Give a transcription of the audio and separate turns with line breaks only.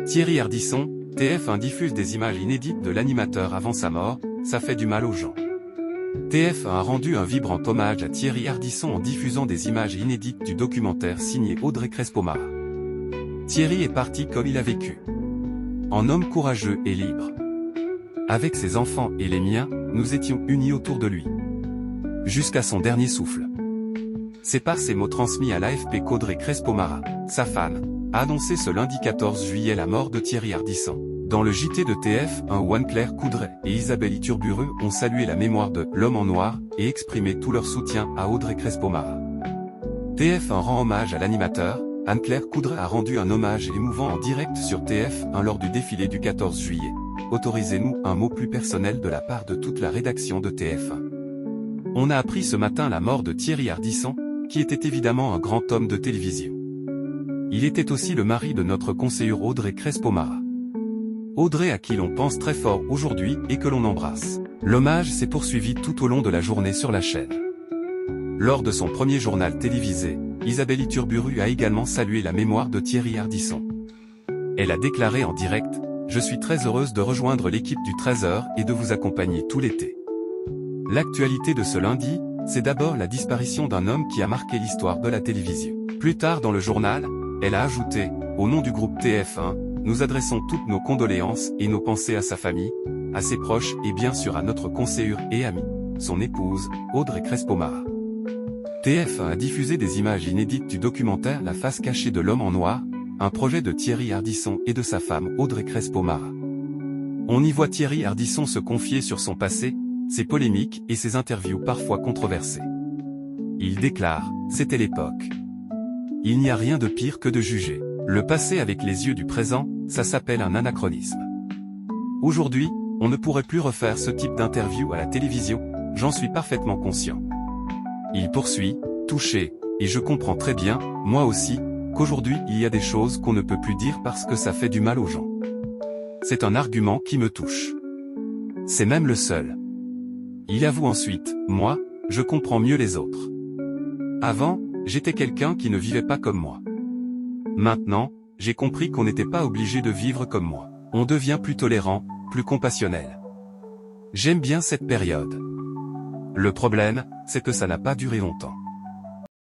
Thierry Ardisson, TF1 diffuse des images inédites de l'animateur avant sa mort, ça fait du mal aux gens. TF1 a rendu un vibrant hommage à Thierry Ardisson en diffusant des images inédites du documentaire signé Audrey Crespo-Mara. Thierry est parti comme il a vécu. En homme courageux et libre. Avec ses enfants et les miens, nous étions unis autour de lui. Jusqu'à son dernier souffle. C'est par ces mots transmis à l'AFP qu'Audrey Crespo-Mara, sa femme, a annoncé ce lundi 14 juillet la mort de Thierry Ardisson. Dans le JT de TF1 où Anne-Claire Coudray et Isabelle Iturburu ont salué la mémoire de l'homme en noir et exprimé tout leur soutien à Audrey Crespo-Mara. TF1 rend hommage à l'animateur. Anne-Claire Coudray a rendu un hommage émouvant en direct sur TF1 lors du défilé du 14 juillet. Autorisez-nous un mot plus personnel de la part de toute la rédaction de TF1. On a appris ce matin la mort de Thierry Ardisson, qui était évidemment un grand homme de télévision. Il était aussi le mari de notre conseillère Audrey Crespo-Mara. Audrey à qui l'on pense très fort aujourd'hui et que l'on embrasse. L'hommage s'est poursuivi tout au long de la journée sur la chaîne. Lors de son premier journal télévisé, Isabelle Iturburu a également salué la mémoire de Thierry Ardisson. Elle a déclaré en direct « Je suis très heureuse de rejoindre l'équipe du 13h et de vous accompagner tout l'été ». L'actualité de ce lundi, c'est d'abord la disparition d'un homme qui a marqué l'histoire de la télévision. Plus tard dans le journal, elle a ajouté « Au nom du groupe TF1, nous adressons toutes nos condoléances et nos pensées à sa famille, à ses proches et bien sûr à notre conseillère et amie, son épouse, Audrey Crespo-Mara ». TF1 a diffusé des images inédites du documentaire La face cachée de l'homme en noir, un projet de Thierry Ardisson et de sa femme Audrey Crespo-Mara. On y voit Thierry Ardisson se confier sur son passé, ses polémiques et ses interviews parfois controversées. Il déclare « C'était l'époque. Il n'y a rien de pire que de juger. Le passé avec les yeux du présent, ça s'appelle un anachronisme. Aujourd'hui, on ne pourrait plus refaire ce type d'interview à la télévision, j'en suis parfaitement conscient. » Il poursuit, touché, et je comprends très bien, moi aussi, qu'aujourd'hui il y a des choses qu'on ne peut plus dire parce que ça fait du mal aux gens. C'est un argument qui me touche. C'est même le seul. Il avoue ensuite, moi, je comprends mieux les autres. Avant, j'étais quelqu'un qui ne vivait pas comme moi. Maintenant, j'ai compris qu'on n'était pas obligé de vivre comme moi. On devient plus tolérant, plus compassionnel. J'aime bien cette période. Le problème, c'est que ça n'a pas duré longtemps.